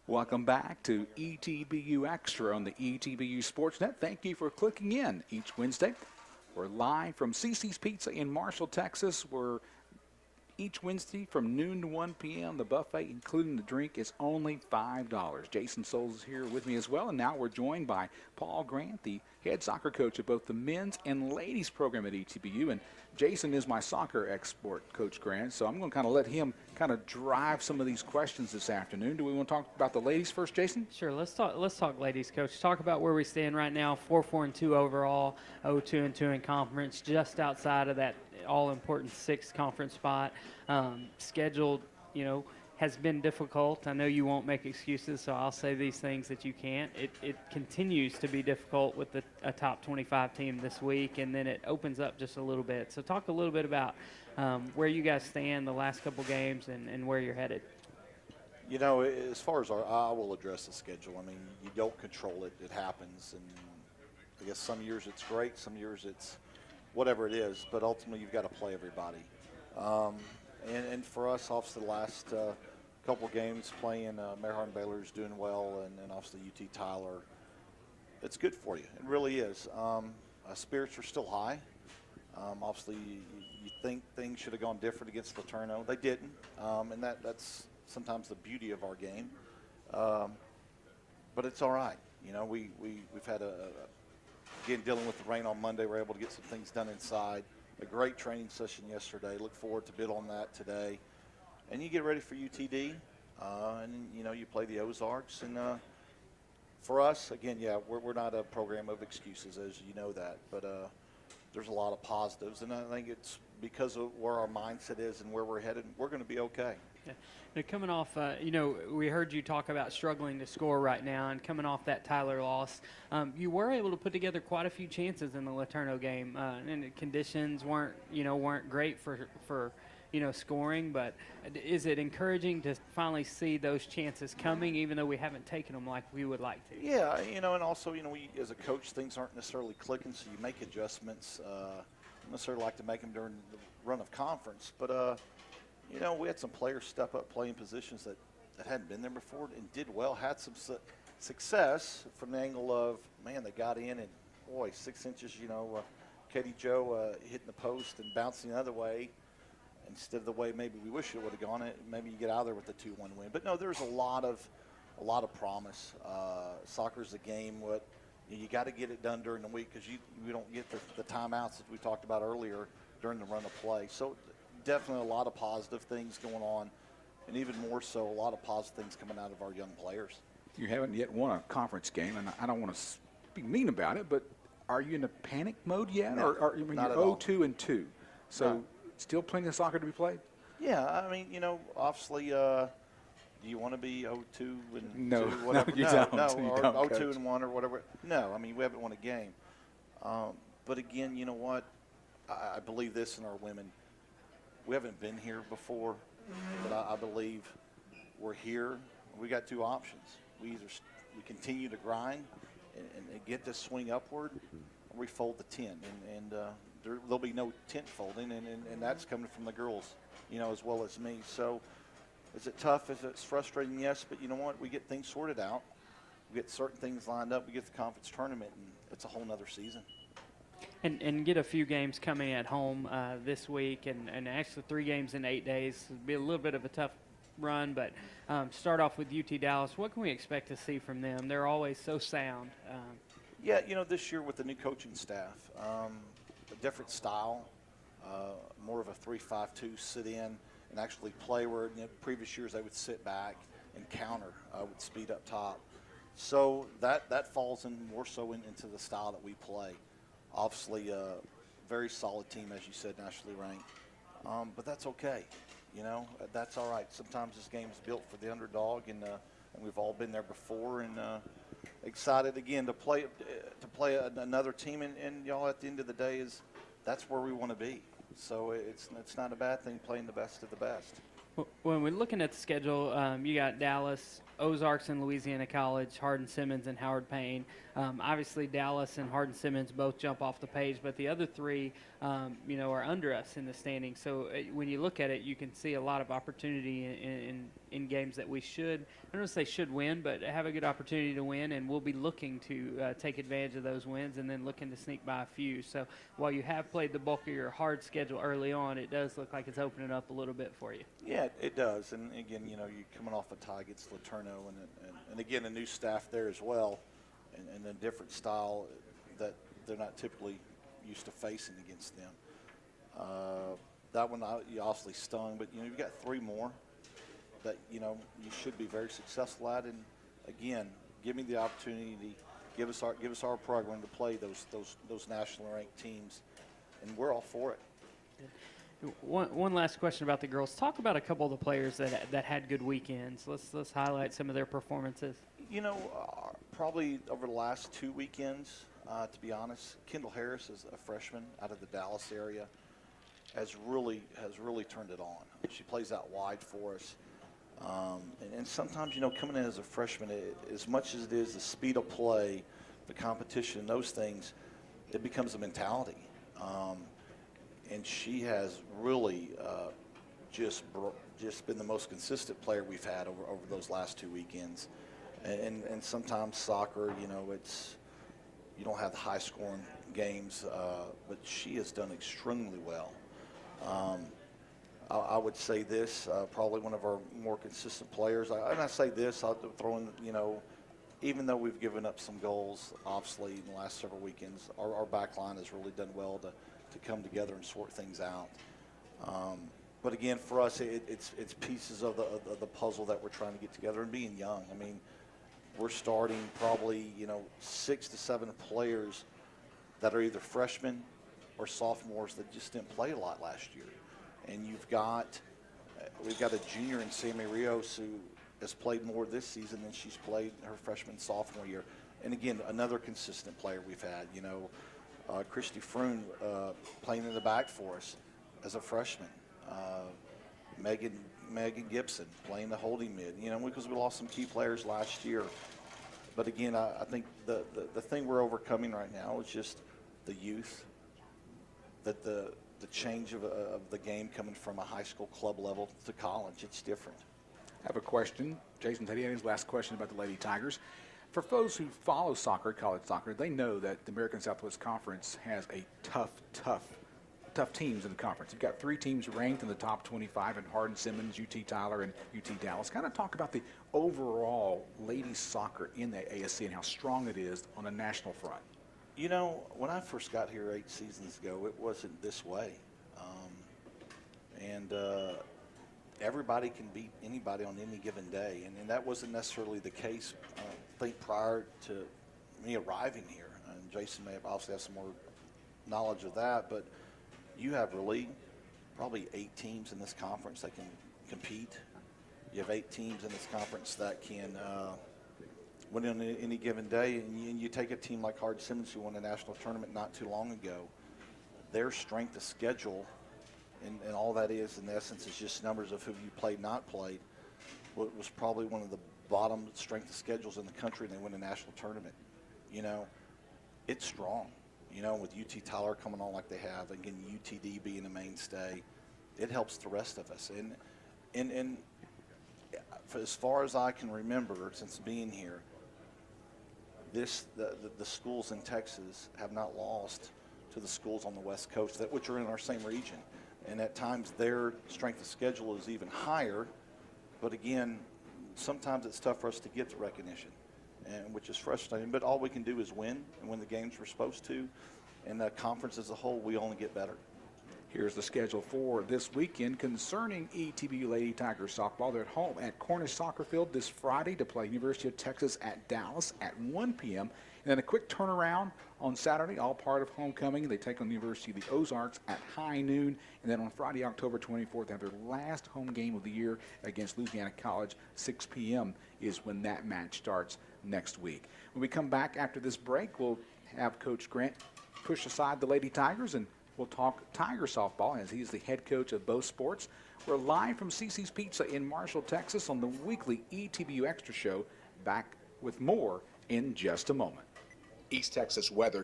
Welcome back to ETBU Extra on the ETBU Sportsnet. Thank you for clicking in each Wednesday. We're live from CC's Pizza in Marshall, Texas. We're each Wednesday from noon to 1 p.m. The buffet, including the drink, is only $5. Jason Souls is here with me as well. And now we're joined by Paul Grant, the head soccer coach of both the men's and ladies program at ETBU. And Jason is my soccer expert, Coach Grant. So I'm going to kind of let him kind of drive some of these questions this afternoon. Do we want to talk about the ladies first, Jason? Sure. Let's talk ladies, Coach. Talk about where we stand right now. 4-4-2 overall, 0-2-2 in conference, just outside of that all-important sixth conference spot. Scheduled, has been difficult. I know you won't make excuses, so I'll say these things that you can't. It continues to be difficult with a top 25 team this week, and then it opens up just a little bit. So talk a little bit about where you guys stand the last couple games and where you're headed. As far as I will address the schedule. I mean, you don't control it. It happens. And I guess some years it's great, some years it's whatever it is. But ultimately, you've got to play everybody. And for us, obviously, the last couple games playing Mayheart Baylor is doing well, and obviously UT Tyler, it's good for you. It really is. Spirits are still high. Obviously, you think things should have gone different against Laterno. They didn't, and that's sometimes the beauty of our game. But it's all right. We've had again, dealing with the rain on Monday, we're able to get some things done inside. A great training session yesterday. Look forward to build on that today. And you get ready for UTD, and you play the Ozarks. And for us, again, we're not a program of excuses, as you know that. But there's a lot of positives, and I think it's because of where our mindset is and where we're headed. We're going to be okay. Yeah. Now, coming off, we heard you talk about struggling to score right now, and coming off that Tyler loss, you were able to put together quite a few chances in the Laterno game, and the conditions weren't great for scoring. But is it encouraging to finally see those chances coming, even though we haven't taken them like we would like to? Yeah, and also, we as a coach, things aren't necessarily clicking, so you make adjustments. Don't necessarily like to make them during the run of conference, but we had some players step up, play in positions that hadn't been there before and did well, had some success from the angle of, man, they got in and, boy, 6 inches, Katie Joe hitting the post and bouncing the other way instead of the way maybe we wish it would have gone. Maybe you get out of there with a 2-1 win. But, no, there's a lot of promise. Soccer's a game. You got to get it done during the week because we don't get the timeouts that we talked about earlier during the run of play. So, definitely a lot of positive things going on, and even more so, a lot of positive things coming out of our young players. You haven't yet won a conference game, and I don't want to be mean about it, but are you in a panic mode yet? No, or you're not at all. 0-2-2, so No. still plenty of soccer to be played? Yeah, I mean, obviously, do you want to be 0-2 and No, 2, whatever? no, you don't. No, You or don't, 0-2 Coach. and 1 or whatever. No, I mean, we haven't won a game. But again, you know what? I believe this in our women. We haven't been here before, but I believe we're here. We got two options. We continue to grind and get this swing upward, or we fold the tent. And there'll be no tent folding, and that's coming from the girls, as well as me. So is it tough? Is it frustrating? Yes, but you know what? We get things sorted out. We get certain things lined up. We get the conference tournament, and it's a whole nother season. And get a few games coming at home this week, and actually 3 games in 8 days. It'll be a little bit of a tough run, but start off with UT Dallas. What can we expect to see from them? They're always so sound. This year with the new coaching staff, a different style, more of a 3-5-2 sit in and actually play where previous years they would sit back and counter with speed up top. So that falls in more so into the style that we play. Obviously, a very solid team, as you said, nationally ranked. But that's okay. That's all right. Sometimes this game is built for the underdog, and we've all been there before. And excited again to play another team. And y'all, at the end of the day, that's where we want to be. So it's not a bad thing playing the best of the best. When we're looking at the schedule, you got Dallas, Ozarks and Louisiana College, Hardin-Simmons and Howard Payne. Obviously, Dallas and Hardin-Simmons both jump off the page, but the other 3, are under us in the standings. So when you look at it, you can see a lot of opportunity in games that we should, I don't want to say should win, but have a good opportunity to win, and we'll be looking to take advantage of those wins and then looking to sneak by a few. So while you have played the bulk of your hard schedule early on, it does look like it's opening up a little bit for you. Yeah, it does. And again, you're coming off a tie against Laterno, and again, a new staff there as well, and a different style that they're not typically used to facing against them. That one you obviously stung, but you've got 3 more that you should be very successful at. And again, give me the opportunity, give us our program to play those national ranked teams, and we're all for it. One last question about the girls. Talk about a couple of the players that had good weekends. Let's highlight some of their performances. Probably over the last 2 weekends, to be honest, Kendall Harris is a freshman out of the Dallas area. Has really turned it on. She plays out wide for us. And sometimes, coming in as a freshman, as much as it is the speed of play, the competition, those things, it becomes a mentality. And she has really just been the most consistent player we've had over those last 2 weekends. And sometimes soccer, it's you don't have the high-scoring games, but she has done extremely well. I would say this, probably one of our more consistent players. And I say this, I'll throw in, even though we've given up some goals, obviously, in the last several weekends, our back line has really done well to come together and sort things out. But again, for us, it's pieces of the puzzle that we're trying to get together, and being young. I mean, we're starting probably, 6 to 7 players that are either freshmen or sophomores that just didn't play a lot last year. And we've got a junior in Sammy Rios who has played more this season than she's played her freshman sophomore year. And again, another consistent player we've had. Christy Froon playing in the back for us as a freshman. Megan Gibson playing the holding mid. Because we lost some key players last year. But again, I think the thing we're overcoming right now is just the youth. That the change of the game coming from a high school club level to college, it's different. I have a question. Jason Tediani's last question about the Lady Tigers. For those who follow soccer, college soccer, they know that the American Southwest Conference has a tough teams in the conference. You've got 3 teams ranked in the top 25 in Hardin Simmons, UT Tyler, and UT Dallas. Kind of talk about the overall ladies soccer in the ASC and how strong it is on a national front. When I first got here 8 seasons ago, it wasn't this way. And everybody can beat anybody on any given day. And that wasn't necessarily the case, I think, prior to me arriving here. And Jason may obviously have some more knowledge of that. But you have really probably 8 teams in this conference that can compete. You have 8 teams in this conference that can win on any given day, and you take a team like Hardin Simmons, who won a national tournament not too long ago. Their strength of schedule, and all that is, in essence, is just numbers of who you played, not played, was probably one of the bottom strength of schedules in the country, and they win a national tournament. It's strong. With UT Tyler coming on like they have, again, UTD being a mainstay, it helps the rest of us. And as far as I can remember, since being here, the schools in Texas have not lost to the schools on the West Coast, which are in our same region. And at times their strength of schedule is even higher. But again, sometimes it's tough for us to get the recognition, which is frustrating. But all we can do is win and win the games we're supposed to. And the conference as a whole, we only get better. Here's the schedule for this weekend concerning ETBU Lady Tigers softball. They're at home at Cornish Soccer Field this Friday to play University of Texas at Dallas at 1 p.m. And then a quick turnaround on Saturday, all part of homecoming. They take on the University of the Ozarks at high noon. And then on Friday, October 24th, they have their last home game of the year against Louisiana College. 6 p.m. is when that match starts next week. When we come back after this break, we'll have Coach Grant push aside the Lady Tigers, and we'll talk Tiger softball as he's the head coach of both sports. We're live from CC's Pizza in Marshall, Texas on the weekly ETBU Extra Show. Back with more in just a moment. East Texas weather.